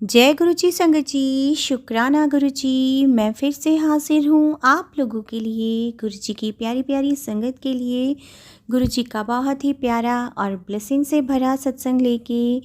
जय गुरु जी संगत जी, शुक्राना गुरु जी। मैं फिर से हाजिर हूँ आप लोगों के लिए, गुरु जी की प्यारी प्यारी संगत के लिए। गुरु जी का बहुत ही प्यारा और ब्लेसिंग से भरा सत्संग लेके।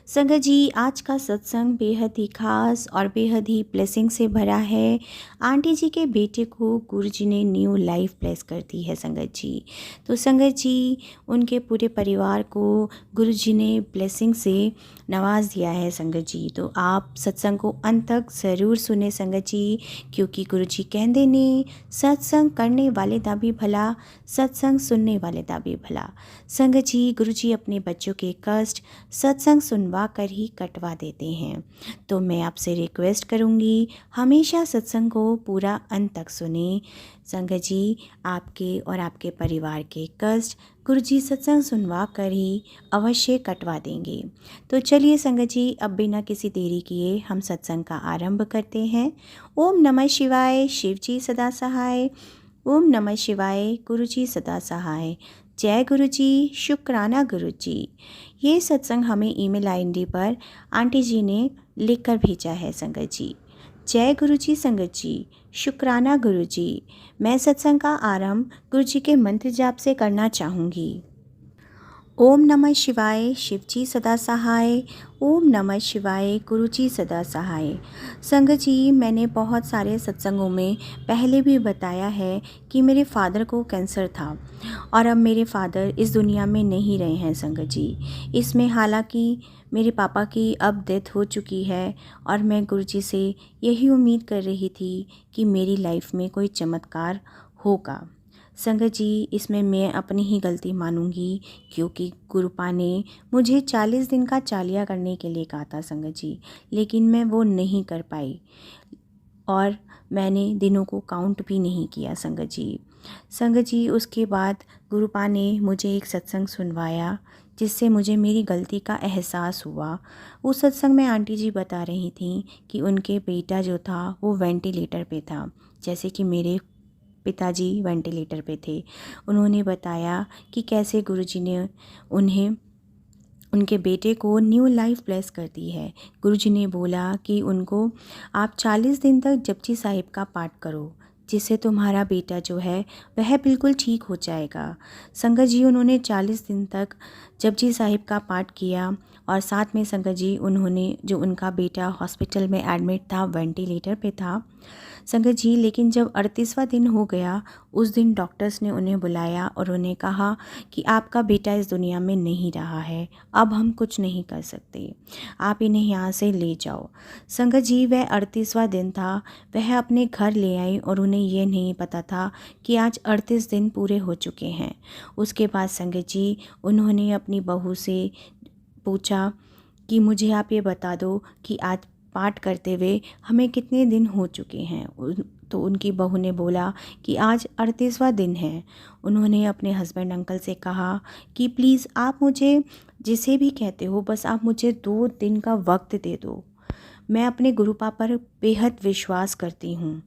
संगत जी, आज का सत्संग बेहद ही खास और बेहद ही ब्लेसिंग से भरा है। आंटी जी के बेटे को गुरु जी ने न्यू लाइफ ब्लेस कर दी है संगत जी। तो संगत जी, उनके पूरे परिवार को गुरु जी ने ब्लेसिंग से नवाज दिया है संगत जी। तो आप सत्संग को अंत तक ज़रूर सुने संगत जी, क्योंकि गुरु जी कहते ने सत्संग करने वाले दा भी भला, सत्संग सुनने वाले दा भी भला। संगत जी, गुरु जी अपने बच्चों के कष्ट सत्संग सुनवा कर ही कटवा देते हैं। तो मैं आपसे रिक्वेस्ट करूँगी, हमेशा सत्संग को पूरा अंत तक सुने संगत जी। आपके और आपके परिवार के कष्ट गुरु जी सत्संग सुनवा कर ही अवश्य कटवा देंगे। तो चलिए संगत जी, अब बिना किसी देरी किए हम सत्संग का आरंभ करते हैं। ओम नमः शिवाय, शिव जी सदा सहाय। ओम नमः शिवाय, गुरु जी सदा सहाय। जय गुरु जी, शुक्राना गुरु जी। ये सत्संग हमें ईमेल आईडी पर आंटी जी ने लिख कर भेजा है संगत जी। जय गुरु जी संगत जी, शुक्राना गुरु जी। मैं सत्संग का आरंभ गुरु जी के मंत्र जाप से करना चाहूँगी। ओम नमः शिवाय, शिव जी सदा सहाय। ओम नमः शिवाय, गुरु जी सदा सहाय। संगत जी, मैंने बहुत सारे सत्संगों में पहले भी बताया है कि मेरे फादर को कैंसर था और अब मेरे फादर इस दुनिया में नहीं रहे हैं संगत जी। इसमें हालांकि मेरे पापा की अब डेथ हो चुकी है और मैं गुरु जी से यही उम्मीद कर रही थी कि मेरी लाइफ में कोई चमत्कार होगा। संगत जी, इसमें मैं अपनी ही गलती मानूंगी, क्योंकि गुरुपा ने मुझे 40 दिन का चालिया करने के लिए कहा था संगत जी, लेकिन मैं वो नहीं कर पाई और मैंने दिनों को काउंट भी नहीं किया संगत जी। संगत जी, उसके बाद गुरुपा ने मुझे एक सत्संग सुनवाया जिससे मुझे मेरी गलती का एहसास हुआ। उस सत्संग में आंटी जी बता रही थी कि उनके बेटा जो था वो वेंटिलेटर पे था, जैसे कि मेरे पिताजी वेंटिलेटर पे थे। उन्होंने बताया कि कैसे गुरुजी ने उन्हें उनके बेटे को न्यू लाइफ ब्लेस कर दी है। गुरुजी ने बोला कि उनको आप 40 दिन तक जपजी साहिब का पाठ करो, जिससे तुम्हारा बेटा जो है वह बिल्कुल ठीक हो जाएगा। संगत जी, उन्होंने 40 दिन तक जपजी साहिब का पाठ किया और साथ में संगत जी उन्होंने जो उनका बेटा हॉस्पिटल में एडमिट था, वेंटिलेटर पे था संगत जी, लेकिन जब 38वां दिन हो गया, उस दिन डॉक्टर्स ने उन्हें बुलाया और उन्हें कहा कि आपका बेटा इस दुनिया में नहीं रहा है, अब हम कुछ नहीं कर सकते, आप इन्हें यहाँ से ले जाओ। संगत जी, वह 38वां दिन था, वह अपने घर ले आई और उन्हें ये नहीं पता था कि आज 38 दिन पूरे हो चुके हैं। उसके बाद संगत जी, उन्होंने अपनी बहू से पूछा कि मुझे आप ये बता दो कि आज पाठ करते हुए हमें कितने दिन हो चुके हैं। तो उनकी बहू ने बोला कि आज 38वां दिन है। उन्होंने अपने हस्बैंड अंकल से कहा कि प्लीज़ आप मुझे जिसे भी कहते हो, बस आप मुझे 2 दिन का वक्त दे दो। मैं अपने गुरुपा पर बेहद विश्वास करती हूँ।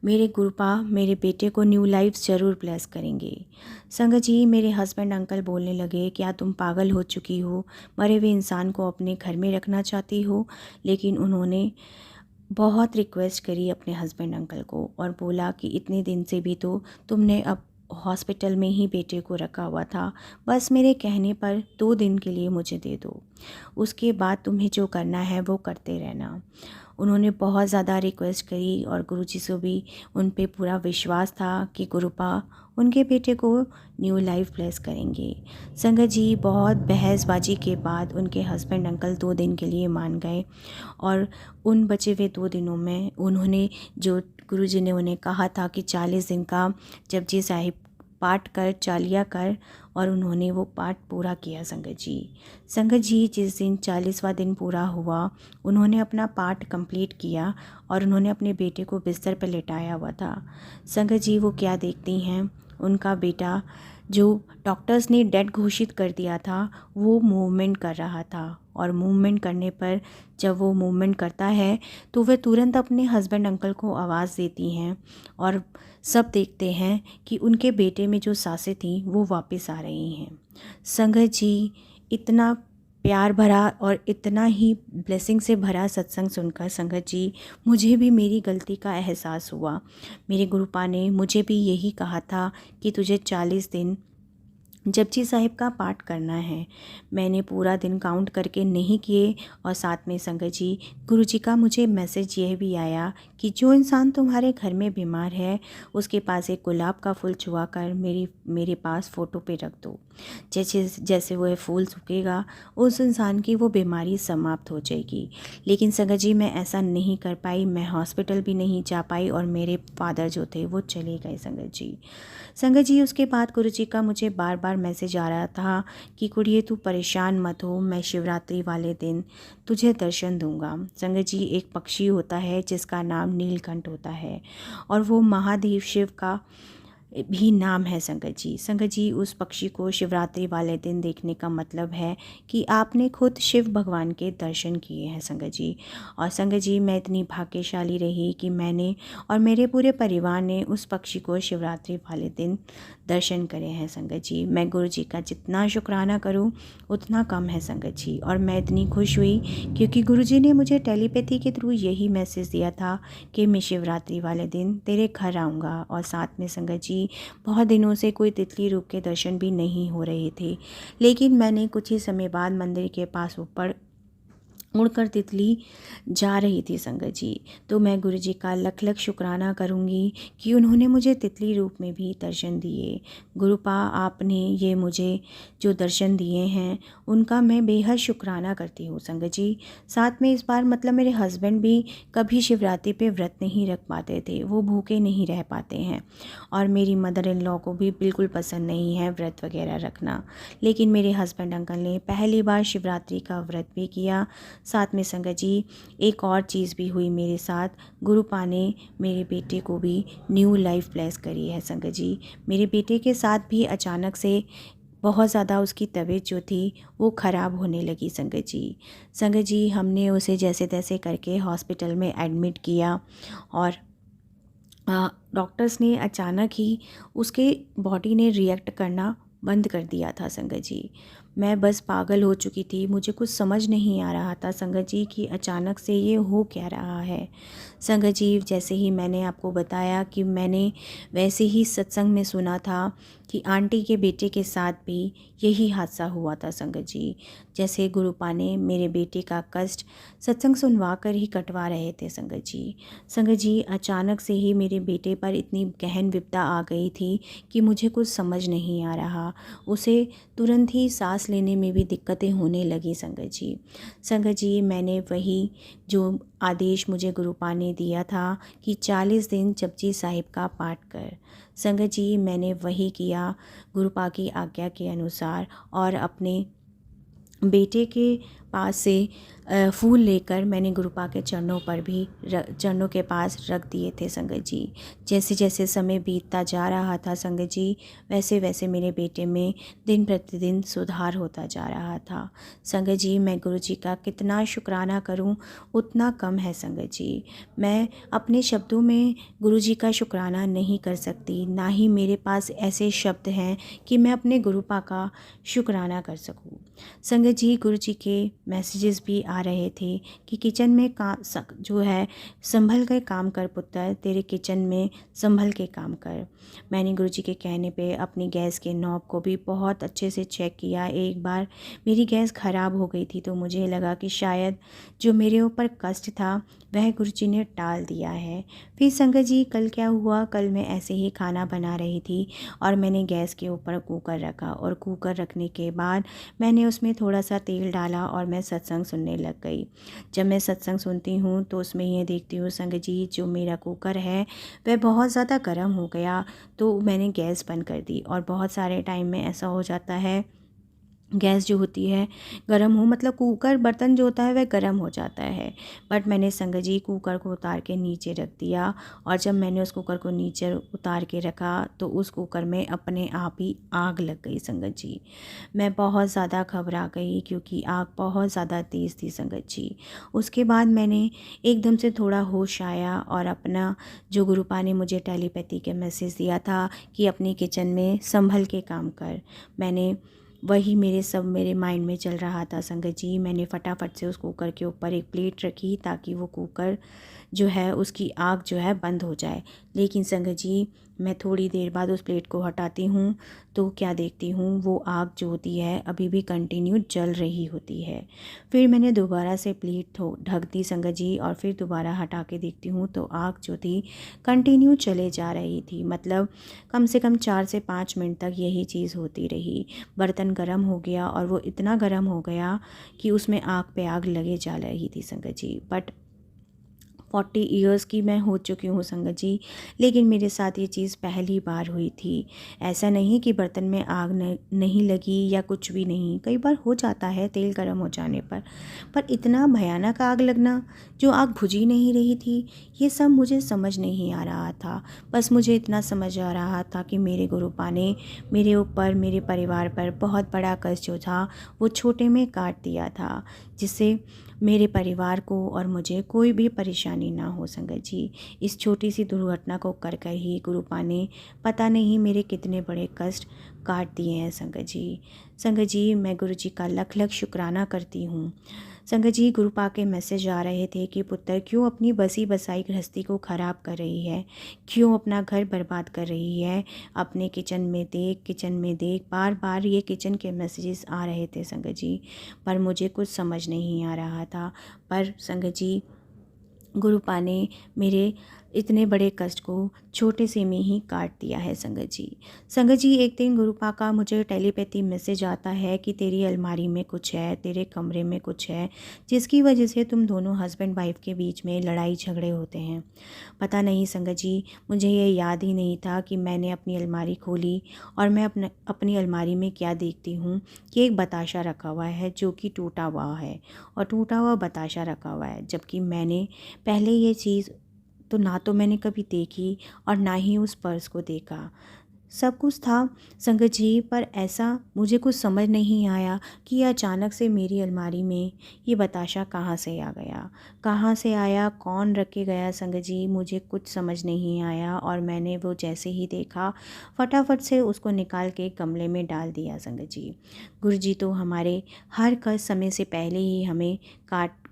मेरे गुरुपा मेरे बेटे को न्यू लाइफ ज़रूर ब्लेस करेंगे। संगत जी, मेरे हस्बैंड अंकल बोलने लगे, क्या तुम पागल हो चुकी हो, मरे हुए इंसान को अपने घर में रखना चाहती हो। लेकिन उन्होंने बहुत रिक्वेस्ट करी अपने हस्बैंड अंकल को और बोला कि इतने दिन से भी तो तुमने अब हॉस्पिटल में ही बेटे को रखा हुआ था, बस मेरे कहने पर 2 दिन के लिए मुझे दे दो, उसके बाद तुम्हें जो करना है वो करते रहना। उन्होंने बहुत ज़्यादा रिक्वेस्ट करी और गुरुजी से भी उन पे पूरा विश्वास था कि गुरुपा उनके बेटे को न्यू लाइफ ब्लेस करेंगे। संगत जी, बहुत बहसबाजी के बाद उनके हस्बैंड अंकल 2 दिन के लिए मान गए और उन बचे हुए 2 दिनों में उन्होंने जो गुरुजी ने उन्हें कहा था कि 40 दिन का जपजी साहिब पाठ कर, चालिया कर, और उन्होंने वो पाठ पूरा किया संगत जी। संगत जी, जिस दिन 40वां दिन पूरा हुआ, उन्होंने अपना पाठ कंप्लीट किया और उन्होंने अपने बेटे को बिस्तर पर लेटाया हुआ था। संगत जी, वो क्या देखती हैं, उनका बेटा जो डॉक्टर्स ने डेड घोषित कर दिया था, वो मूवमेंट कर रहा था और मूवमेंट करने पर जब वो मूवमेंट करता है तो वह तुरंत अपने हस्बैंड अंकल को आवाज़ देती हैं और सब देखते हैं कि उनके बेटे में जो सांसें थीं वो वापस आ रही हैं। संगत जी, इतना प्यार भरा और इतना ही ब्लेसिंग से भरा सत्संग सुनकर संगत जी मुझे भी मेरी गलती का एहसास हुआ। मेरे गुरुपा ने मुझे भी यही कहा था कि तुझे 40 दिन जपजी साहिब का पाठ करना है। मैंने पूरा दिन काउंट करके नहीं किए और साथ में संगत जी गुरुजी का मुझे मैसेज यह भी आया कि जो इंसान तुम्हारे घर में बीमार है उसके पास एक गुलाब का फूल छुआ कर मेरे पास फ़ोटो पे रख दो। जैसे जैसे वह फूल सूखेगा उस इंसान की वो बीमारी समाप्त हो जाएगी। लेकिन संगत जी मैं ऐसा नहीं कर पाई, मैं हॉस्पिटल भी नहीं जा पाई और मेरे फादर जो थे वो चले गए संगत जी। उसके बाद गुरुजी का मुझे बार बार मैसेज आ रहा था कि कुड़िए तू परेशान मत हो, मैं शिवरात्रि वाले दिन तुझे दर्शन दूंगा। संगत जी एक पक्षी होता है जिसका नाम नीलकंठ होता है और वो महादेव शिव का भी नाम है संगत जी उस पक्षी को शिवरात्रि वाले दिन देखने का मतलब है कि आपने खुद शिव भगवान के दर्शन किए हैं संगत जी। और संगत जी मैं इतनी भाग्यशाली रही कि मैंने और मेरे पूरे परिवार ने उस पक्षी को शिवरात्रि वाले दिन दर्शन करे हैं संगत जी। मैं गुरु जी का जितना शुक्राना करूं उतना कम है संगत जी। और मैं इतनी खुश हुई क्योंकि गुरु जी ने मुझे टेलीपैथी के थ्रू यही मैसेज दिया था कि मैं शिवरात्रि वाले दिन तेरे घर आऊँगा। और साथ में संगत जी बहुत दिनों से कोई तितली रूप के दर्शन भी नहीं हो रहे थे, लेकिन मैंने कुछ ही समय बाद मंदिर के पास ऊपर उड़कर तितली जा रही थी संगत जी। तो मैं गुरु जी का लख लख शुक्राना करूँगी कि उन्होंने मुझे तितली रूप में भी दर्शन दिए। गुरुपा आपने ये मुझे जो दर्शन दिए हैं उनका मैं बेहद शुक्राना करती हूँ संगत जी। साथ में इस बार मतलब मेरे हस्बैंड भी कभी शिवरात्रि पे व्रत नहीं रख पाते थे, वो भूखे नहीं रह पाते हैं और मेरी मदर इन लॉ को भी बिल्कुल पसंद नहीं है व्रत वगैरह रखना। लेकिन मेरे हस्बैंड अंकल ने पहली बार शिवरात्रि का व्रत भी किया। साथ में संगत जी एक और चीज़ भी हुई मेरे साथ, गुरुपा ने मेरे बेटे को भी न्यू लाइफ ब्लेस करी है संगत जी। मेरे बेटे के साथ भी अचानक से बहुत ज़्यादा उसकी तबीयत जो थी वो ख़राब होने लगी संगत जी हमने उसे जैसे तैसे करके हॉस्पिटल में एडमिट किया और डॉक्टर्स ने अचानक ही उसके बॉडी ने रिएक्ट करना बंद कर दिया था संगत जी। मैं बस पागल हो चुकी थी, मुझे कुछ समझ नहीं आ रहा था संगत जी कि अचानक से ये हो क्या रहा है। संगत जी जैसे ही मैंने आपको बताया कि मैंने वैसे ही सत्संग में सुना था कि आंटी के बेटे के साथ भी यही हादसा हुआ था संगत जी। जैसे गुरुपा ने मेरे बेटे का कष्ट सत्संग सुनवा कर ही कटवा रहे थे संगत जी अचानक से ही मेरे बेटे पर इतनी गहन विपदा आ गई थी कि मुझे कुछ समझ नहीं आ रहा। उसे तुरंत ही सांस लेने में भी दिक्कतें होने लगी संगत जी मैंने वही जो आदेश मुझे गुरुपा ने दिया था कि 40 दिन जपजी साहिब का पाठ कर। संगत जी मैंने वही किया गुरुपा की आज्ञा के अनुसार और अपने बेटे के पास से फूल लेकर मैंने गुरुपा के चरणों के पास रख दिए थे संगत जी। जैसे जैसे समय बीतता जा रहा था संगत जी वैसे वैसे मेरे बेटे में दिन प्रतिदिन सुधार होता जा रहा था संगत जी। मैं गुरु जी का कितना शुक्राना करूं उतना कम है संगत जी। मैं अपने शब्दों में गुरु जी का शुक्राना नहीं कर सकती, ना ही मेरे पास ऐसे शब्द हैं कि मैं अपने गुरुपा का शुक्राना कर सकूं संगत जी। गुरु जी के मैसेजेस भी आ रहे थे कि किचन में जो है संभल कर काम कर पुत्र, तेरे किचन में संभल के काम कर। मैंने गुरु जी के कहने पे अपनी गैस के नॉब को भी बहुत अच्छे से चेक किया। एक बार मेरी गैस ख़राब हो गई थी तो मुझे लगा कि शायद जो मेरे ऊपर कष्ट था वह गुरु जी ने टाल दिया है। फिर संगत जी कल क्या हुआ, कल मैं ऐसे ही खाना बना रही थी और मैंने गैस के ऊपर कुकर रखा और कुकर रखने के बाद मैंने उसमें थोड़ा सा तेल डाला और मैं सत्संग सुनने लग गई। जब मैं सत्संग सुनती हूँ तो उसमें ये देखती हूँ संगत जी जो मेरा कुकर है वह बहुत ज़्यादा गर्म हो गया तो मैंने गैस बंद कर दी। और बहुत सारे टाइम में ऐसा हो जाता है गैस जो होती है गर्म हो मतलब कुकर बर्तन जो होता है वह गर्म हो जाता है। बट मैंने संगत जी कुकर को उतार के नीचे रख दिया और जब मैंने उस कुकर को नीचे उतार के रखा तो उस कुकर में अपने आप ही आग लग गई संगत जी। मैं बहुत ज़्यादा घबरा गई क्योंकि आग बहुत ज़्यादा तेज़ थी संगत जी। उसके बाद मैंने एकदम से थोड़ा होश आया और अपना जो गुरुपा ने मुझे टेलीपैथी के मैसेज दिया था कि अपनी किचन में संभल के काम कर, मैंने वही मेरे माइंड में चल रहा था संगत जी। मैंने फटाफट से उस कुकर के ऊपर एक प्लेट रखी ताकि वो कुकर जो है उसकी आग जो है बंद हो जाए। लेकिन संगत जी, मैं थोड़ी देर बाद उस प्लेट को हटाती हूँ तो क्या देखती हूँ, वो आग जो होती है अभी भी कंटिन्यू जल रही होती है। फिर मैंने दोबारा से प्लेट ढक दी संगत जी, और फिर दोबारा हटा के देखती हूँ तो आग जो थी कंटिन्यू चले जा रही थी। मतलब कम से कम 4 से 5 मिनट तक यही चीज़ होती रही। बर्तन गर्म हो गया, और वो इतना गर्म हो गया कि उसमें आग पे आग लगे जा रही थी संगत जी। बट 40 इयर्स की मैं हो चुकी हूँ संगत जी, लेकिन मेरे साथ ये चीज़ पहली बार हुई थी। ऐसा नहीं कि बर्तन में आग नहीं लगी या कुछ भी नहीं, कई बार हो जाता है तेल गर्म हो जाने पर इतना भयानक आग लगना, जो आग बुझी नहीं रही थी, ये सब मुझे समझ नहीं आ रहा था। बस मुझे इतना समझ आ रहा था कि मेरे गुरुपा ने मेरे ऊपर, मेरे परिवार पर बहुत बड़ा कष्ट जो था वो छोटे में काट दिया था, जिससे मेरे परिवार को और मुझे कोई भी परेशानी ना हो संगत जी। इस छोटी सी दुर्घटना को कर कर ही गुरुपा ने पता नहीं मेरे कितने बड़े कष्ट काट दिए हैं संगत जी। संगत जी, मैं गुरु जी का लख लख शुक्राना करती हूँ। संगत जी, गुरुपा के मैसेज आ रहे थे कि पुत्र क्यों अपनी बसी बसाई गृहस्थी को ख़राब कर रही है, क्यों अपना घर बर्बाद कर रही है, अपने किचन में देख, बार बार ये किचन के मैसेजेस आ रहे थे संगत जी। पर मुझे कुछ समझ नहीं आ रहा था। पर संगत जी, गुरुपा ने मेरे इतने बड़े कष्ट को छोटे से में ही काट दिया है संगत जी। संगत जी, एक दिन गुरुपा का मुझे टेलीपैथी मैसेज आता है कि तेरी अलमारी में कुछ है, तेरे कमरे में कुछ है, जिसकी वजह से तुम दोनों हस्बैंड वाइफ के बीच में लड़ाई झगड़े होते हैं। पता नहीं संगत जी, मुझे ये याद ही नहीं था कि मैंने अपनी अलमारी खोली और मैं अपनी अलमारी में क्या देखती हूँ कि एक बताशा रखा हुआ है जो कि टूटा हुआ है, और टूटा हुआ बताशा रखा हुआ है। जबकि मैंने पहले ये चीज़ तो ना तो मैंने कभी देखी और ना ही उस पर्स को देखा। सब कुछ था संगत जी, पर ऐसा मुझे कुछ समझ नहीं आया कि अचानक से मेरी अलमारी में ये बताशा कहाँ से आ गया, कहाँ से आया, कौन रख के गया संगत जी, मुझे कुछ समझ नहीं आया। और मैंने वो जैसे ही देखा, फटाफट से उसको निकाल के गमले में डाल दिया संगत जी। गुरुजी तो हमारे हर समय से पहले ही हमें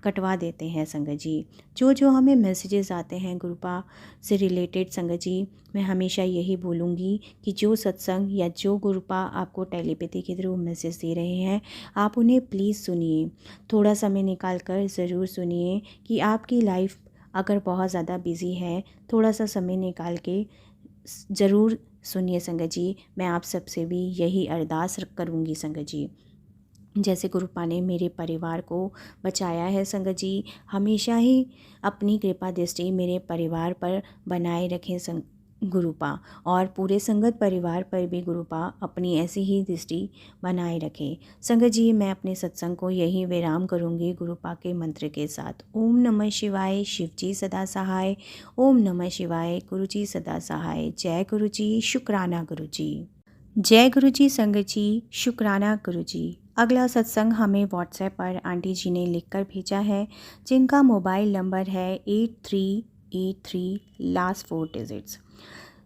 कटवा देते हैं संगत जी। जो हमें मैसेजेस आते हैं गुरुपा से रिलेटेड संगत जी, मैं हमेशा यही बोलूँगी कि जो सत्संग या जो गुरुपा आपको टेलीपैथी के थ्रू मैसेज दे रहे हैं, आप उन्हें प्लीज़ सुनिए। थोड़ा समय निकाल कर ज़रूर सुनिए कि आपकी लाइफ अगर बहुत ज़्यादा बिज़ी है, थोड़ा सा समय निकाल के ज़रूर सुनिए संगत जी। मैं आप सबसे भी यही अरदास करूँगी संगत जी। जैसे गुरुपा ने मेरे परिवार को बचाया है संगत जी, हमेशा ही अपनी कृपा दृष्टि मेरे परिवार पर बनाए रखें गुरुपा, और पूरे संगत परिवार पर भी गुरुपा अपनी ऐसी ही दृष्टि बनाए रखें संगत जी। मैं अपने सत्संग को यही विराम करूँगी गुरुपा के मंत्र के साथ। ओम नमः शिवाय, शिव जी सदा सहाय। ओम नमः शिवाय, गुरु जी सदा सहाय। जय गुरु जी, शुक्राना गुरु जी। जय गुरु जी संगत जी, शुक्राना गुरु जी। अगला सत्संग हमें व्हाट्सएप पर आंटी जी ने लिखकर भेजा है, जिनका मोबाइल नंबर है 8383 लास्ट 4 डिजिट्स।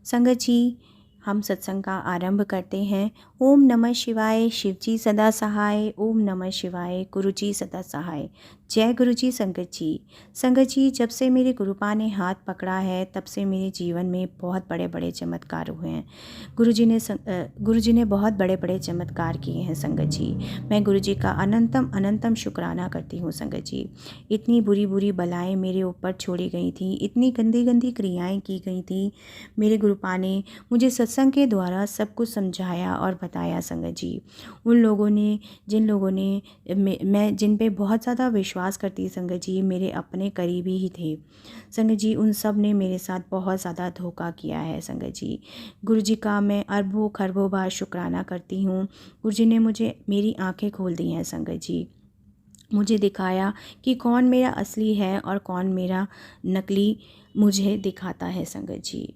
संगत जी, हम सत्संग का आरंभ करते हैं। ओम नमः शिवाय, शिव जी सदा सहाय। ओम नमः शिवाय, गुरु जी सदा सहाय। जय गुरु जी संगत जी। संगत जी, जब से मेरे गुरुपा ने हाथ पकड़ा है तब से मेरे जीवन में बहुत बड़े बड़े चमत्कार हुए हैं। गुरु जी ने बहुत बड़े बड़े चमत्कार किए हैं संगत जी। मैं गुरु जी का अनंतम अनंतम शुक्राना करती हूँ संगत जी। इतनी बुरी बुरी बलाएं मेरे ऊपर छोड़ी गई थी, इतनी गंदी गंदी क्रियाएं की गई थी, मेरे गुरुपा ने मुझे सत्संग के द्वारा सब कुछ समझाया और बताया संगत जी। उन लोगों ने मैं जिन पे बहुत ज़्यादा विश्वास करती संगत जी, मेरे अपने करीबी ही थे संगत जी, उन सब ने मेरे साथ बहुत ज़्यादा धोखा किया है संगत जी। गुरु जी का मैं अरबों खरबों बार शुक्राना करती हूँ। गुरु जी ने मुझे मेरी आंखें खोल दी हैं संगत जी, मुझे दिखाया कि कौन मेरा असली है और कौन मेरा नकली मुझे दिखाता है संगत जी।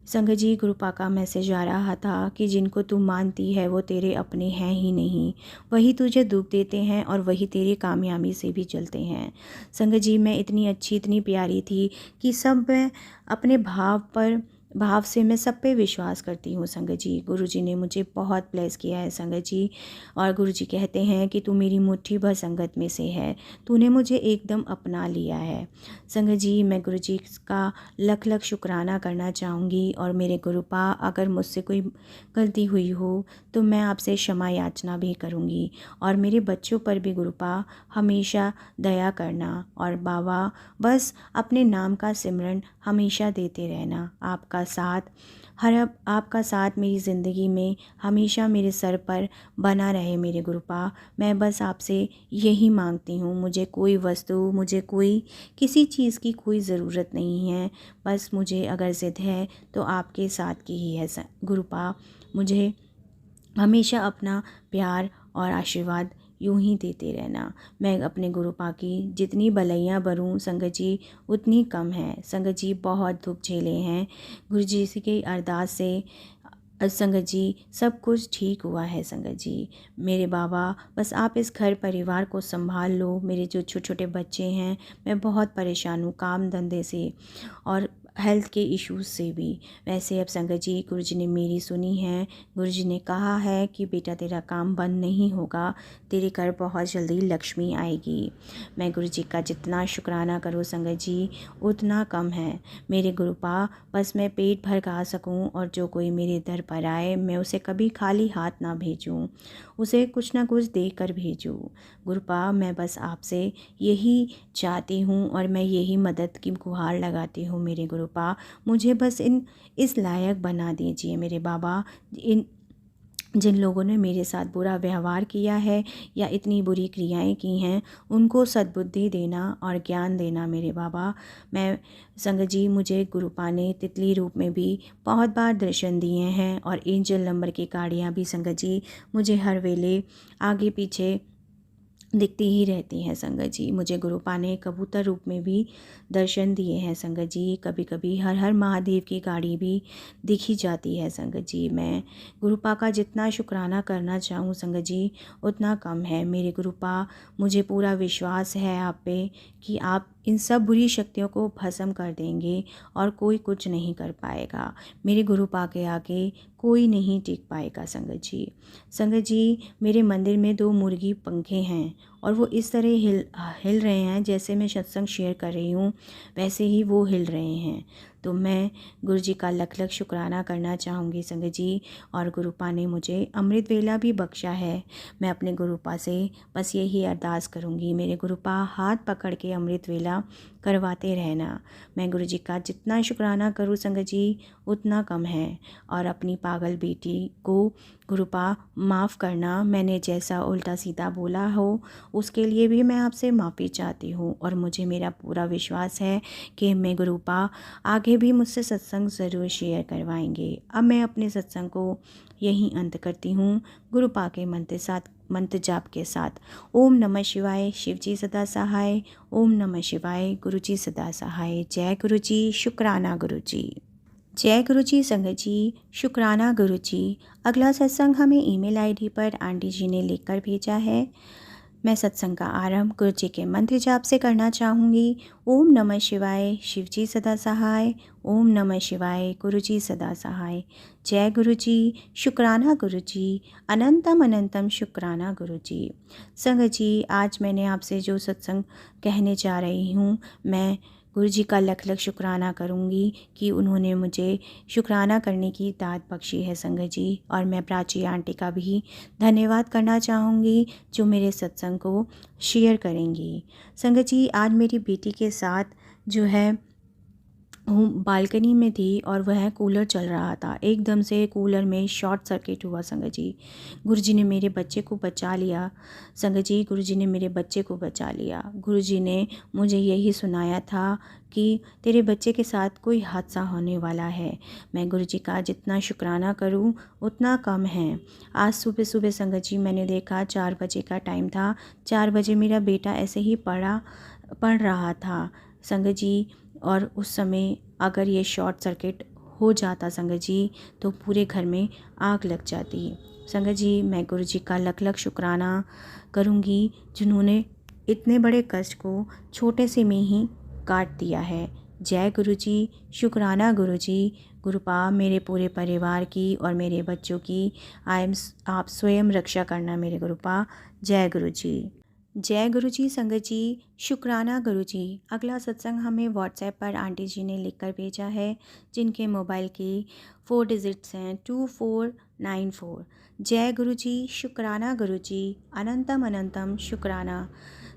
संगत जी, गुरुपा का मैसेज आ रहा था कि जिनको तू मानती है वो तेरे अपने हैं ही नहीं, वही तुझे दुख देते हैं और वही तेरी कामयाबी से भी जलते हैं। संगत जी, मैं इतनी अच्छी, इतनी प्यारी थी कि सब मैं अपने भाव पर भाव से मैं सब पे विश्वास करती हूँ संगत जी। गुरुजी ने मुझे बहुत ब्लेस किया है संगत जी। और गुरुजी कहते हैं कि तू मेरी मुट्ठी भर संगत में से है, तूने मुझे एकदम अपना लिया है। संगत जी, मैं गुरुजी का लख लख शुक्राना करना चाहूँगी। और मेरे गुरुपा, अगर मुझसे कोई गलती हुई हो तो मैं आपसे क्षमा याचना भी करूँगी। और मेरे बच्चों पर भी गुरुपा हमेशा दया करना। और बाबा, बस अपने नाम का सिमरन हमेशा देते रहना। आपका साथ मेरी ज़िंदगी में हमेशा मेरे सर पर बना रहे मेरे गुरुपा। मैं बस आपसे यही मांगती हूँ। मुझे कोई वस्तु, मुझे कोई किसी चीज़ की कोई ज़रूरत नहीं है। बस मुझे अगर ज़िद है तो आपके साथ की ही है गुरुपा। मुझे हमेशा अपना प्यार और आशीर्वाद यूं ही देते रहना। मैं अपने गुरुपा की जितनी भलाइयाँ बरूँ संगत जी, उतनी कम है संगत जी। बहुत दुख झेले हैं गुरु जी की अरदास से संगत जी, सब कुछ ठीक हुआ है संगत जी। मेरे बाबा, बस आप इस घर परिवार को संभाल लो। मेरे जो छोटे छोटे बच्चे हैं, मैं बहुत परेशान हूँ काम धंधे से और हेल्थ के इश्यूज़ से भी। वैसे अब संगत जी, गुरुजी ने मेरी सुनी है। गुरुजी ने कहा है कि बेटा तेरा काम बंद नहीं होगा, तेरे घर बहुत जल्दी लक्ष्मी आएगी। मैं गुरुजी का जितना शुक्राना करूँ संगत जी, उतना कम है मेरे गुरुपा। बस मैं पेट भर खा सकूँ और जो कोई मेरे दर पर आए मैं उसे कभी खाली हाथ ना भेजूँ, उसे कुछ ना कुछ दे कर भेजूँ। गुरुपा, मैं बस आपसे यही चाहती हूँ और मैं यही मदद की गुहार लगाती हूँ मेरे गुरुपा। मुझे बस इस लायक बना दीजिए मेरे बाबा। जिन लोगों ने मेरे साथ बुरा व्यवहार किया है या इतनी बुरी क्रियाएं की हैं, उनको सद्बुद्धि देना और ज्ञान देना मेरे बाबा। मैं संगत जी, मुझे गुरुपा ने तितली रूप में भी बहुत बार दर्शन दिए हैं और एंजल नंबर की गाड़ियाँ भी संगत जी मुझे हर वेले आगे पीछे दिखती ही रहती हैं संगत जी। मुझे गुरुपा ने कबूतर रूप में भी दर्शन दिए हैं संगत जी। कभी कभी हर हर महादेव की गाड़ी भी दिखी जाती है संगत जी। मैं गुरुपा का जितना शुक्राना करना चाहूँ संगत जी, उतना कम है मेरे गुरुपा। मुझे पूरा विश्वास है आप पे कि आप इन सब बुरी शक्तियों को भस्म कर देंगे और कोई कुछ नहीं कर पाएगा। मेरे गुरुपा के आगे कोई नहीं टिक पाएगा संगत जी। संगत जी, मेरे मंदिर में 2 मुर्गी पंखे हैं और वो इस तरह हिल रहे हैं जैसे मैं सत्संग शेयर कर रही हूँ, वैसे ही वो हिल रहे हैं। तो मैं गुरुजी का लख लख शुक्राना करना चाहूँगी संगत जी। और गुरुपा ने मुझे अमृत वेला भी बख्शा है। मैं अपने गुरुपा से बस यही अरदास करूँगी, मेरे गुरुपा हाथ पकड़ के अमृत वेला करवाते रहना। मैं गुरुजी का जितना शुक्राना करूँ संगत जी, उतना कम है। और अपनी पागल बेटी को गुरुपा माफ़ करना, मैंने जैसा उल्टा सीधा बोला हो उसके लिए भी मैं आपसे माफ़ी चाहती हूँ। और मुझे मेरा पूरा विश्वास है कि मैं गुरुपा आगे भी मुझसे सत्संग ज़रूर शेयर करवाएंगे। अब मैं अपने सत्संग को यहीं अंत करती हूँ गुरुपा के मंत्र जाप के साथ। ओम नमः शिवाय, शिव जी सदा सहाय। ओम नमः शिवाय, गुरु जी सदा सहाय। जय गुरु जी, शुक्राना गुरु जी। जय गुरु जी संगत जी, शुक्राना गुरु जी। अगला सत्संग हमें ईमेल आईडी पर आंटी जी ने लिखकर भेजा है। मैं सत्संग का आरंभ गुरु जी के मंत्र जाप से करना चाहूँगी। ओम नमः शिवाय, शिव जी सदा सहाय। ओम नमः शिवाय, गुरु जी सदा सहाय। जय गुरु जी, शुक्राना गुरु जी। अनंतम अनंतम शुक्राना गुरु जी। संगत जी, आज मैंने आपसे जो सत्संग कहने जा रही हूँ, मैं गुरु जी का लख लख शुक्राना करूँगी कि उन्होंने मुझे शुक्राना करने की दात बख्शी है संगत जी। और मैं प्राची आंटी का भी धन्यवाद करना चाहूँगी जो मेरे सत्संग को शेयर करेंगी। संगत जी, आज मेरी बेटी के साथ जो है बालकनी में थी और वह कूलर चल रहा था। एकदम से कूलर में शॉर्ट सर्किट हुआ संगत जी। गुरुजी ने मेरे बच्चे को बचा लिया संगत जी। गुरुजी ने मेरे बच्चे को बचा लिया। गुरुजी ने मुझे यही सुनाया था कि तेरे बच्चे के साथ कोई हादसा होने वाला है। मैं गुरुजी का जितना शुक्राना करूं उतना कम है। आज सुबह सुबह संगत जी मैंने देखा 4 बजे का टाइम था। 4 बजे मेरा बेटा ऐसे ही पढ़ रहा था संगत जी। और उस समय अगर ये शॉर्ट सर्किट हो जाता संगत जी तो पूरे घर में आग लग जाती। संगत जी, मैं गुरु जी का लख लख शुक्राना करूँगी जिन्होंने इतने बड़े कष्ट को छोटे से में ही काट दिया है। जय गुरु जी, शुक्राना गुरु जी। गुरुपा मेरे पूरे परिवार की और मेरे बच्चों की आप स्वयं रक्षा करना मेरे गुरुपा। जय गुरु जी। जय गुरु जी संगत जी, शुक्राना गुरु जी। अगला सत्संग हमें व्हाट्सएप पर आंटी जी ने लिखकर भेजा है, जिनके मोबाइल की 4 डिजिट्स हैं 2494। जय गुरु जी, शुक्राना गुरु जी, अनंतम अनंतम शुक्राना।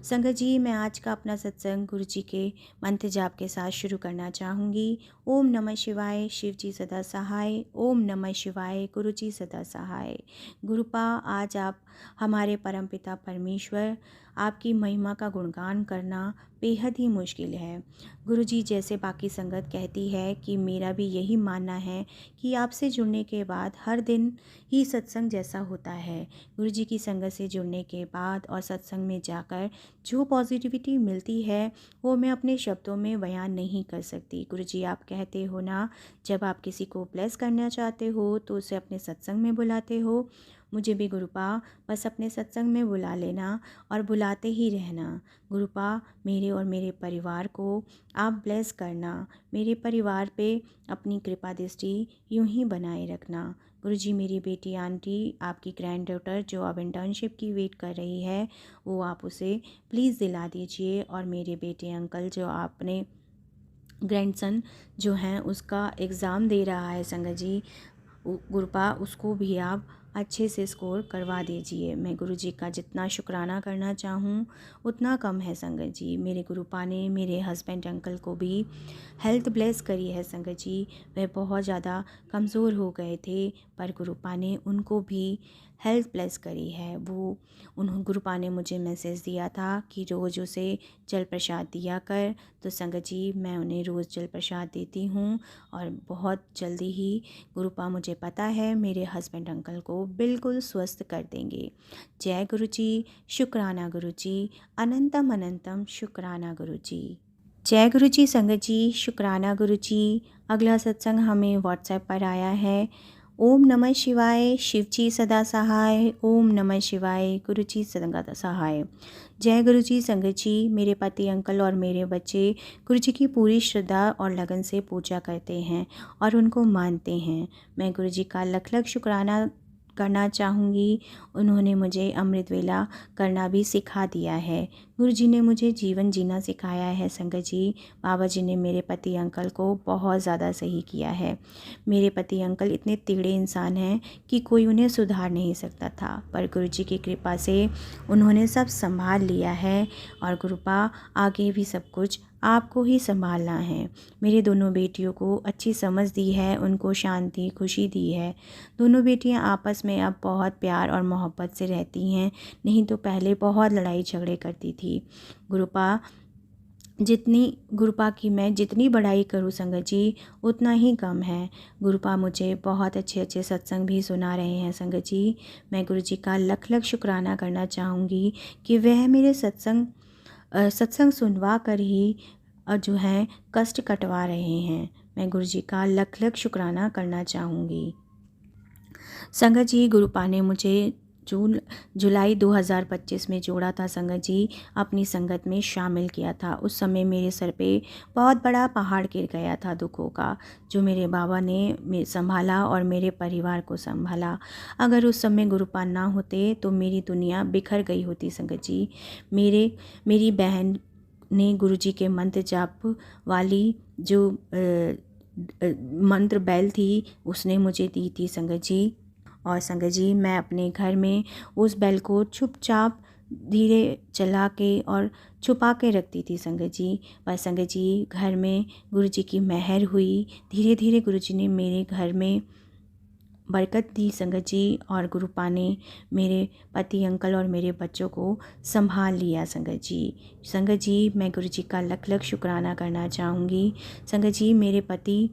संगत जी, मैं आज का अपना सत्संग गुरु जी के मंत्र जाप के साथ शुरू करना चाहूँगी। ओम नमः शिवाय, शिव जी सदा सहाय। ओम नमः शिवाय, गुरु जी सदा सहाय। गुरुपा, आज आप हमारे परमपिता परमेश्वर, आपकी महिमा का गुणगान करना बेहद ही मुश्किल है। गुरुजी, जैसे बाकी संगत कहती है कि मेरा भी यही मानना है कि आपसे जुड़ने के बाद हर दिन ही सत्संग जैसा होता है। गुरुजी की संगत से जुड़ने के बाद और सत्संग में जाकर जो पॉजिटिविटी मिलती है वो मैं अपने शब्दों में बयान नहीं कर सकती। गुरुजी, आप कहते हो ना, जब आप किसी को ब्लेस करना चाहते हो तो उसे अपने सत्संग में बुलाते हो। मुझे भी गुरुपा बस अपने सत्संग में बुला लेना और बुलाते ही रहना। गुरुपा, मेरे और मेरे परिवार को आप ब्लेस करना। मेरे परिवार पे अपनी कृपा दृष्टि यूं ही बनाए रखना। गुरुजी, मेरी बेटी आंटी, आपकी ग्रैंड डॉटर जो अब इंटर्नशिप की वेट कर रही है, वो आप उसे प्लीज़ दिला दीजिए। और मेरे बेटे अंकल जो आपने ग्रैंडसन जो हैं उसका एग्ज़ाम दे रहा है संगत जी, गुरुपा उसको भी आप अच्छे से स्कोर करवा दीजिए। मैं गुरुजी का जितना शुक्राना करना चाहूँ उतना कम है संगत जी। मेरे गुरुपा ने मेरे हस्बैंड अंकल को भी हेल्थ ब्लेस करी है संगत जी। वह बहुत ज़्यादा कमज़ोर हो गए थे, पर गुरुपा ने उनको भी हेल्थ ब्लेस करी है। गुरुपा ने मुझे मैसेज दिया था कि रोज़ उसे जल प्रसाद दिया कर। तो संगत जी, मैं उन्हें रोज़ जल प्रसाद देती हूँ और बहुत जल्दी ही गुरुपा, मुझे पता है, मेरे हस्बैंड अंकल को बिल्कुल स्वस्थ कर देंगे। जय गुरु जी, शुक्राना गुरु जी, अनंतम अनंतम शुक्राना गुरु जी। जय गुरु जी संगत जी, शुक्राना गुरु जी। अगला सत्संग हमें व्हाट्सएप पर आया है। ओम नमः शिवाय, शिव जी सदा सहाय। ओम नमः शिवाय, गुरु जी सदा सहाय। जय गुरु जी संगत जी, मेरे पति अंकल और मेरे बच्चे गुरु जी की पूरी श्रद्धा और लगन से पूजा करते हैं और उनको मानते हैं। मैं गुरु जी का लख लख शुक्राना करना चाहूँगी। उन्होंने मुझे अमृत वेला करना भी सिखा दिया है। गुरु जी ने मुझे जीवन जीना सिखाया है संगत जी। बाबा जी ने मेरे पति अंकल को बहुत ज़्यादा सही किया है। मेरे पति अंकल इतने टेढ़े इंसान हैं कि कोई उन्हें सुधार नहीं सकता था, पर गुरु जी की कृपा से उन्होंने सब संभाल लिया है। और गुरुपा, आगे भी सब कुछ आपको ही संभालना है। मेरे दोनों बेटियों को अच्छी समझ दी है, उनको शांति खुशी दी है। दोनों बेटियां आपस में अब बहुत प्यार और मोहब्बत से रहती हैं, नहीं तो पहले बहुत लड़ाई झगड़े करती थी। गुरुपा की मैं जितनी बड़ाई करूं संगत जी उतना ही कम है। गुरुपा मुझे बहुत अच्छे अच्छे सत्संग भी सुना रहे हैं संगत जी। मैं गुरु जी का लख लख शुक्राना करना चाहूँगी कि वह मेरे सत्संग सुनवा कर ही जो है कष्ट कटवा रहे हैं। मैं गुरु जी का लख लख शुक्राना करना चाहूँगी संगत जी। गुरुपा ने मुझे जुलाई 2025 में जोड़ा था संगत जी, अपनी संगत में शामिल किया था। उस समय मेरे सर पे बहुत बड़ा पहाड़ गिर गया था दुखों का, जो मेरे बाबा ने संभाला और मेरे परिवार को संभाला। अगर उस समय गुरुपा ना होते तो मेरी दुनिया बिखर गई होती संगत जी। मेरी बहन ने गुरुजी के मंत्र जाप वाली जो मंत्र बैल थी उसने मुझे दी थी संगत जी। और संगत जी, मैं अपने घर में उस बैल को चुपचाप धीरे चला के और छुपा के रखती थी संगत जी। पर संगत जी, घर में गुरुजी की मेहर हुई। धीरे धीरे गुरुजी ने मेरे घर में बरकत दी संगत जी, और गुरुपा ने मेरे पति अंकल और मेरे बच्चों को संभाल लिया संगत जी। संगत जी, मैं गुरुजी का लख लख शुक्राना करना चाहूँगी। संगत जी, मेरे पति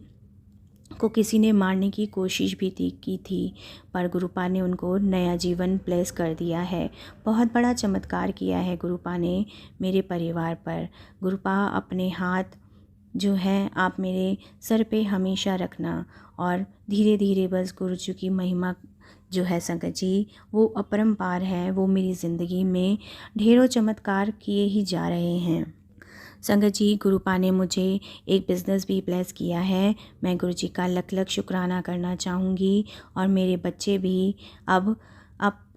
को किसी ने मारने की कोशिश भी की थी, पर गुरुपा ने उनको नया जीवन ब्लेस कर दिया है। बहुत बड़ा चमत्कार किया है गुरुपा ने मेरे परिवार पर। गुरुपा, अपने हाथ जो है आप मेरे सर पे हमेशा रखना, और धीरे धीरे बस गुरु जी की महिमा जो है संगत जी वो अपरंपार है। वो मेरी ज़िंदगी में ढेरों चमत्कार किए ही जा रहे हैं संगत जी, गुरुपा ने मुझे एक बिज़नेस भी ब्लेस किया है। मैं गुरुजी का लख लख शुक्राना करना चाहूँगी और मेरे बच्चे भी अब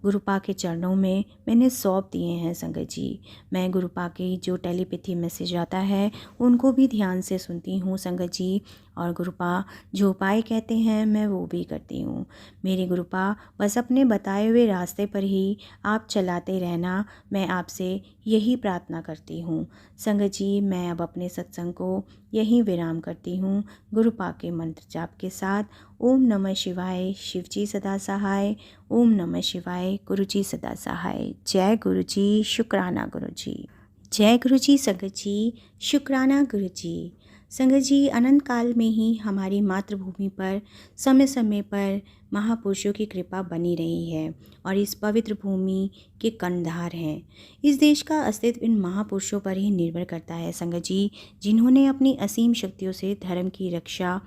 गुरुपा के चरणों में मैंने सौंप दिए हैं संगत जी। मैं गुरुपा की जो टेलीपैथी मैसेज आता है उनको भी ध्यान से सुनती हूँ संगत जी, और गुरुपा जो उपाय कहते हैं मैं वो भी करती हूँ। मेरे गुरुपा, बस अपने बताए हुए रास्ते पर ही आप चलाते रहना, मैं आपसे यही प्रार्थना करती हूँ। संगत जी, मैं अब अपने सत्संग को यहीं विराम करती हूँ गुरुपा के मंत्र जाप के साथ। ओम नमः शिवाय, शिवजी सदा सहाय। ओम नमः शिवाय, गुरुजी सदा सहाय। जय गुरुजी, शुक्राना गुरुजी। जय गुरुजी संगत जी, शुक्राना गुरुजी। संगत जी, अनंत काल में ही हमारी मातृभूमि पर समय समय पर महापुरुषों की कृपा बनी रही है और इस पवित्र भूमि के कर्णधार हैं। इस देश का अस्तित्व इन महापुरुषों पर ही निर्भर करता है संगत जी, जिन्होंने अपनी असीम शक्तियों से धर्म की रक्षा,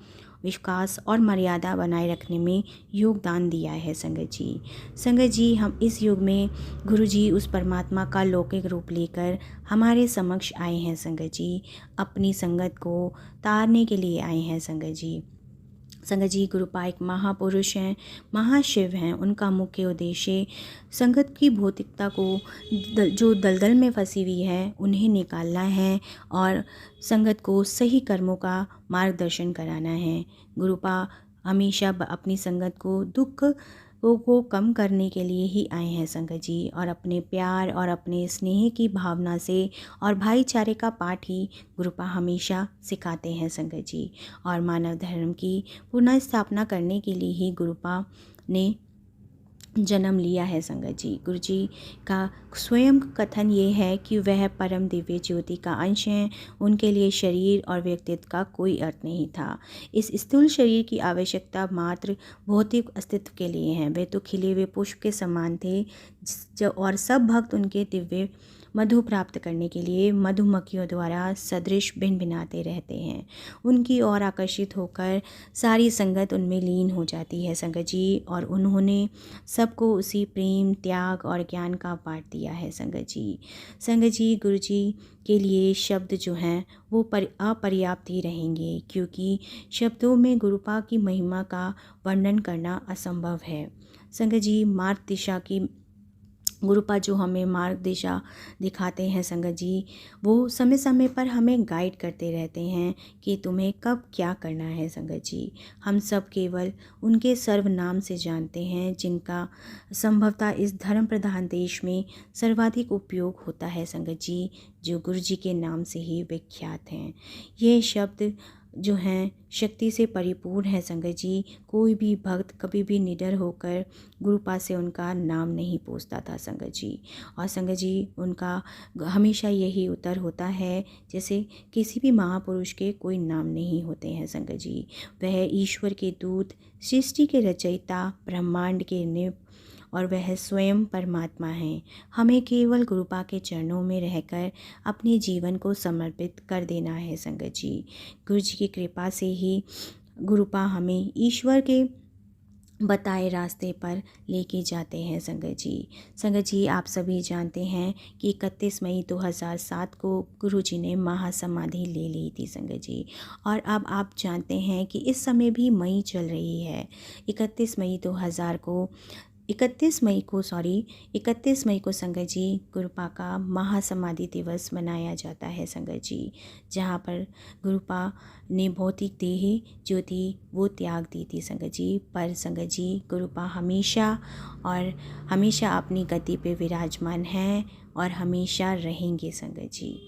विकास और मर्यादा बनाए रखने में योगदान दिया है संगत जी। संगत जी, हम इस युग में गुरु जी उस परमात्मा का लौकिक रूप लेकर हमारे समक्ष आए हैं संगत जी, अपनी संगत को तारने के लिए आए हैं संगत जी। संगत जी, गुरुपा एक महापुरुष हैं, महाशिव हैं। उनका मुख्य उद्देश्य संगत की भौतिकता को जो दलदल में फंसी हुई है उन्हें निकालना है और संगत को सही कर्मों का मार्गदर्शन कराना है। गुरुपा हमेशा अपनी संगत को दुख को कम करने के लिए ही आए हैं संगत जी, और अपने प्यार और अपने स्नेह की भावना से और भाईचारे का पाठ ही गुरुपा हमेशा सिखाते हैं संगत जी। और मानव धर्म की पुनः स्थापना करने के लिए ही गुरुपा ने जन्म लिया है संगत जी। गुरु जी का स्वयं कथन ये है कि वह परम दिव्य ज्योति का अंश हैं। उनके लिए शरीर और व्यक्तित्व का कोई अर्थ नहीं था। इस स्थूल शरीर की आवश्यकता मात्र भौतिक अस्तित्व के लिए है। वे तो खिले हुए पुष्प के समान थे और सब भक्त उनके दिव्य मधु प्राप्त करने के लिए मधुमक्खियों द्वारा सदृश भिनभिनाते रहते हैं। उनकी ओर आकर्षित होकर सारी संगत उनमें लीन हो जाती है संगत जी, और उन्होंने सबको उसी प्रेम, त्याग और ज्ञान का पाठ दिया है संगत जी। संगत जी, गुरु जी के लिए शब्द जो हैं वो अपर्याप्त ही रहेंगे, क्योंकि शब्दों में गुरुपा की महिमा का वर्णन करना असंभव है। संगत जी, मार्ग दिशा की गुरुपा जो हमें मार्ग दिशा दिखाते हैं संगत जी, वो समय समय पर हमें गाइड करते रहते हैं कि तुम्हें कब क्या करना है संगत जी। हम सब केवल उनके सर्वनाम से जानते हैं, जिनका संभवतः इस धर्म प्रधान देश में सर्वाधिक उपयोग होता है संगत जी, जो गुरु जी के नाम से ही विख्यात हैं। ये शब्द जो हैं शक्ति से परिपूर्ण है संगत जी। कोई भी भक्त कभी भी निडर होकर गुरुपा से उनका नाम नहीं पूछता था संगत जी। और संगत जी, उनका हमेशा यही उत्तर होता है जैसे किसी भी महापुरुष के कोई नाम नहीं होते हैं संगत जी। वह ईश्वर के दूत, सृष्टि के रचयिता, ब्रह्मांड के निप और वह स्वयं परमात्मा हैं। हमें केवल गुरुपा के चरणों में रहकर अपने जीवन को समर्पित कर देना है संगत जी। गुरु जी की कृपा से ही गुरुपा हमें ईश्वर के बताए रास्ते पर लेके जाते हैं संगत जी। संगत जी, आप सभी जानते हैं कि 31 मई 2007 को गुरु जी ने महासमाधि ले ली थी संगत जी, और अब आप जानते हैं कि इस समय भी मई चल रही है। 31 मई को संगत जी गुरुपा का महासमाधि दिवस मनाया जाता है संगत जी, जहाँ पर गुरुपा ने भौतिक देह जो थी वो त्याग दी थी संगत जी। पर संगत जी, गुरुपा हमेशा और हमेशा अपनी गति पे विराजमान हैं और हमेशा रहेंगे संगत जी।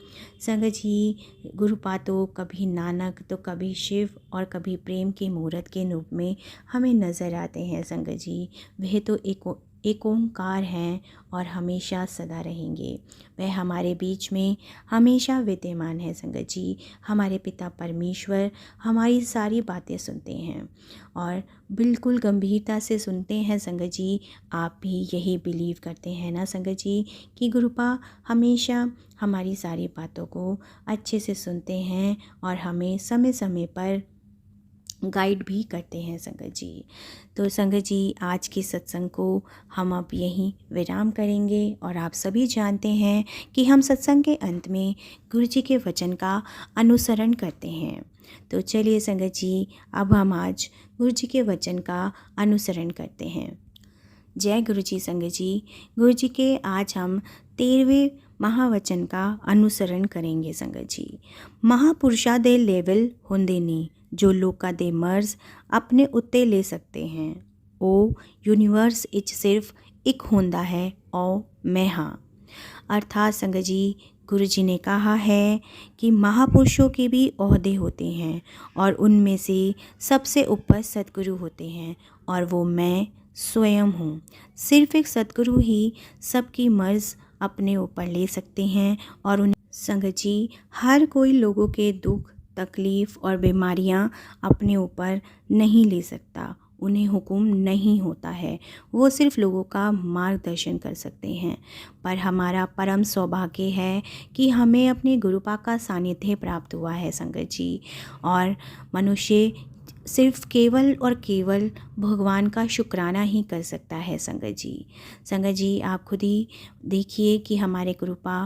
संगत जी, गुरुपा तो कभी नानक तो कभी शिव और कभी प्रेम के मूर्त के रूप में हमें नज़र आते हैं संगत जी। वह तो एक ओंकार हैं और हमेशा सदा रहेंगे। वह हमारे बीच में हमेशा विद्यमान है संगत जी। हमारे पिता परमेश्वर हमारी सारी बातें सुनते हैं और बिल्कुल गंभीरता से सुनते हैं संगत जी। आप भी यही बिलीव करते हैं ना संगत जी कि गुरुपा हमेशा हमारी सारी बातों को अच्छे से सुनते हैं और हमें समय समय पर गाइड भी करते हैं संगत जी। तो संगत जी, आज के सत्संग को हम अब यहीं विराम करेंगे और आप सभी जानते हैं कि हम सत्संग के अंत में गुरु जी के वचन का अनुसरण करते हैं। तो चलिए संगत जी, अब हम आज गुरु जी के वचन का अनुसरण करते हैं। जय गुरु जी संगत जी। गुरु जी के आज हम 13वें महावचन का अनुसरण करेंगे संगत जी। महापुरुषा दे लेवल ਹੁੰਦੇ ਨਹੀਂ ਜੋ ਲੋਕਾਂ ਦੇ ਮਰਜ਼ ਆਪਣੇ ਉੱਤੇ ਲੈ सकते हैं। ਉਹ यूनिवर्स ਵਿੱਚ सिर्फ एक ਹੁੰਦਾ है और मैं हाँ। अर्थात संगत जी, गुरु जी ने कहा है कि महापुरुषों के भी ओहदे होते हैं और उनमें से सबसे ऊपर सतगुरु होते हैं और वो मैं स्वयं हूँ। सिर्फ एक सतगुरु ही सबकी मर्ज़ अपने ऊपर ले सकते हैं और उन्हें संगत जी, हर कोई लोगों के दुख तकलीफ़ और बीमारियाँ अपने ऊपर नहीं ले सकता। उन्हें हुक्म नहीं होता है, वो सिर्फ लोगों का मार्गदर्शन कर सकते हैं। पर हमारा परम सौभाग्य है कि हमें अपने गुरुपाक का सानिध्य प्राप्त हुआ है संगत जी। और मनुष्य सिर्फ केवल और केवल भगवान का शुक्राना ही कर सकता है संगत जी। संगत जी, आप खुद ही देखिए कि हमारे गुरुपा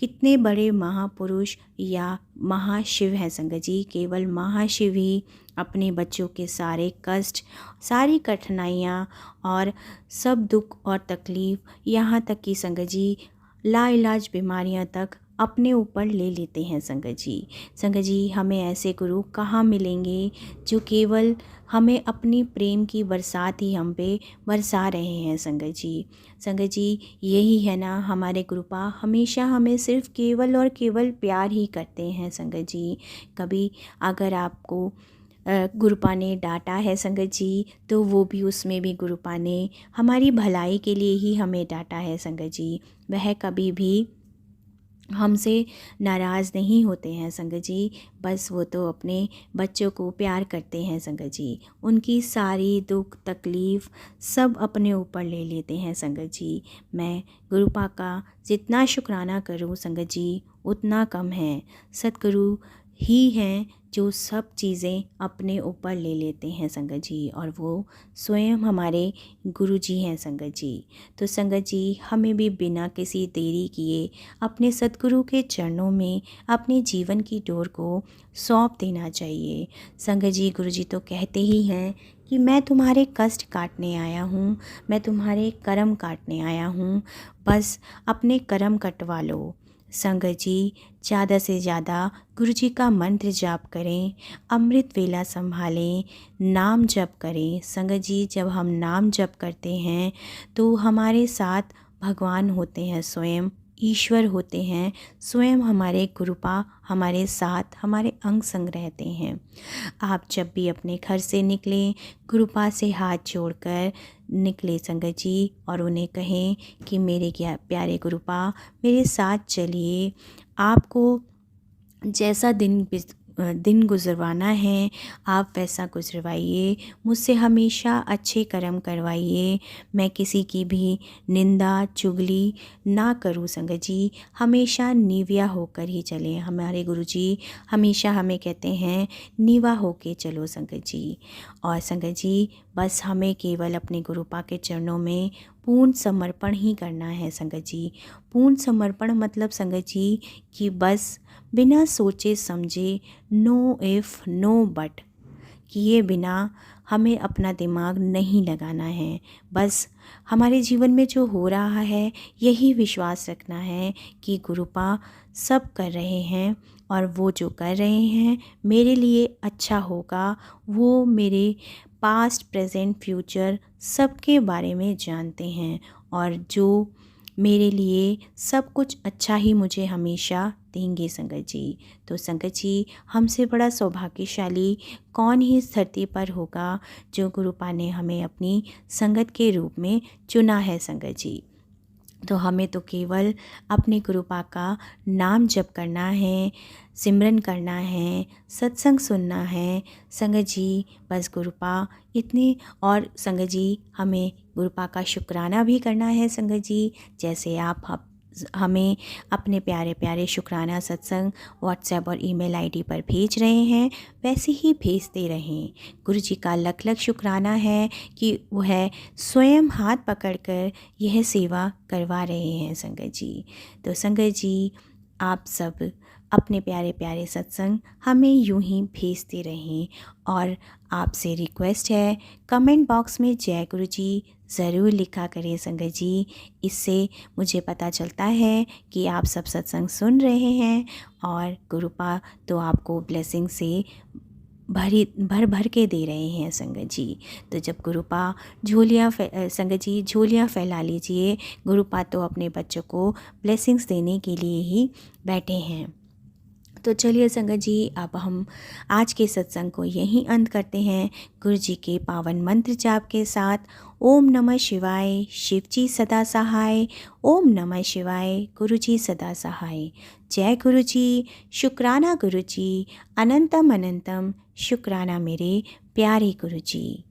कितने बड़े महापुरुष या महाशिव हैं संगत जी। केवल महाशिव ही अपने बच्चों के सारे कष्ट, सारी कठिनाइयाँ और सब दुख और तकलीफ़, यहाँ तक कि संगत जी लाइलाज बीमारियाँ तक अपने ऊपर ले लेते हैं संगत जी। संगत जी, हमें ऐसे गुरु कहाँ मिलेंगे जो केवल हमें अपनी प्रेम की बरसात ही हम पे बरसा रहे हैं संगत जी। संगत जी, यही है ना, हमारे गुरुपा हमेशा हमें सिर्फ केवल और केवल प्यार ही करते हैं संगत जी। कभी अगर आपको गुरुपा ने डांटा है संगत जी, तो वो भी उसमें भी गुरुपा ने हमारी भलाई के लिए ही हमें डांटा है संगत जी। वह कभी भी हमसे नाराज़ नहीं होते हैं संगत जी। बस वो तो अपने बच्चों को प्यार करते हैं संगत जी। उनकी सारी दुख तकलीफ़ सब अपने ऊपर ले लेते हैं संगत जी। मैं गुरुपा का जितना शुक्राना करूं संगत जी उतना कम है। सतगुरु ही हैं जो सब चीज़ें अपने ऊपर ले लेते हैं संगत जी, और वो स्वयं हमारे गुरु जी हैं संगत जी। तो संगत जी, हमें भी बिना किसी देरी किए अपने सतगुरु के चरणों में अपने जीवन की डोर को सौंप देना चाहिए संगत जी। गुरु जी तो कहते ही हैं कि मैं तुम्हारे कष्ट काटने आया हूँ, मैं तुम्हारे कर्म काटने आया हूँ, बस अपने कर्म कटवा लो। संगत जी, ज़्यादा से ज़्यादा गुरु जी का मंत्र जाप करें, अमृत वेला संभालें, नाम जप करें। संगत जी, जब हम नाम जप करते हैं तो हमारे साथ भगवान होते हैं, स्वयं ईश्वर होते हैं, स्वयं हमारे गुरुपा हमारे साथ हमारे अंग संग रहते हैं। आप जब भी अपने घर से निकलें, गुरुपा से हाथ जोड़कर निकले संगत जी, और उन्हें कहें कि मेरे प्यारे गुरुपा मेरे साथ चलिए। आपको जैसा दिन गुजरवाना है आप वैसा गुजरवाइए, मुझसे हमेशा अच्छे कर्म करवाइए। मैं किसी की भी निंदा चुगली ना करूं संगत जी, हमेशा नीविया होकर ही चलें। हमारे गुरुजी हमेशा हमें कहते हैं नीवा होके चलो संगत जी। और संगत जी, बस हमें केवल अपने गुरुपा के चरणों में पूर्ण समर्पण ही करना है संगत जी। पूर्ण समर्पण मतलब संगत जी कि बस बिना सोचे समझे, नो इफ़ नो बट किए बिना हमें अपना दिमाग नहीं लगाना है। बस हमारे जीवन में जो हो रहा है यही विश्वास रखना है कि गुरुपा सब कर रहे हैं और वो जो कर रहे हैं मेरे लिए अच्छा होगा। वो मेरे पास्ट प्रेजेंट फ्यूचर सबके बारे में जानते हैं और जो मेरे लिए सब कुछ अच्छा ही मुझे हमेशा देंगे संगत जी। तो संगत जी, हमसे बड़ा सौभाग्यशाली कौन ही इस धरती पर होगा जो गुरुपा ने हमें अपनी संगत के रूप में चुना है संगत जी। तो हमें तो केवल अपने गुरुपा का नाम जप करना है, सिमरन करना है, सत्संग सुनना है संगत जी। बस गुरुपा इतने, और संगत जी हमें गुरुपा का शुक्राना भी करना है संगत जी। जैसे आप हमें अपने प्यारे प्यारे शुक्राना सत्संग व्हाट्सएप और ईमेल आईडी पर भेज रहे हैं, वैसे ही भेजते रहें। गुरु जी का लख लख शुक्राना है कि वह स्वयं हाथ पकड़कर यह सेवा करवा रहे हैं संगत जी। तो संगत जी, आप सब अपने प्यारे प्यारे सत्संग हमें यूं ही भेजते रहें। और आपसे रिक्वेस्ट है, कमेंट बॉक्स में जय गुरु जी ज़रूर लिखा करें संगत जी। इससे मुझे पता चलता है कि आप सब सत्संग सुन रहे हैं और गुरुपा तो आपको ब्लेसिंग से भर भर के दे रहे हैं संगत जी। तो जब गुरुपा संगत जी झोलियाँ फैला लीजिए, गुरुपा तो अपने बच्चों को ब्लेसिंग्स देने के लिए ही बैठे हैं। तो चलिए संगत जी, अब हम आज के सत्संग को यहीं अंत करते हैं गुरु जी के पावन मंत्र जाप के साथ। ओम नमः शिवाय, शिव जी सदा सहाय। ओम नमः शिवाय, गुरु जी सदा सहाय। जय गुरु जी, शुक्राना गुरु जी, अनंतम अनंतम शुक्राना मेरे प्यारे गुरु जी।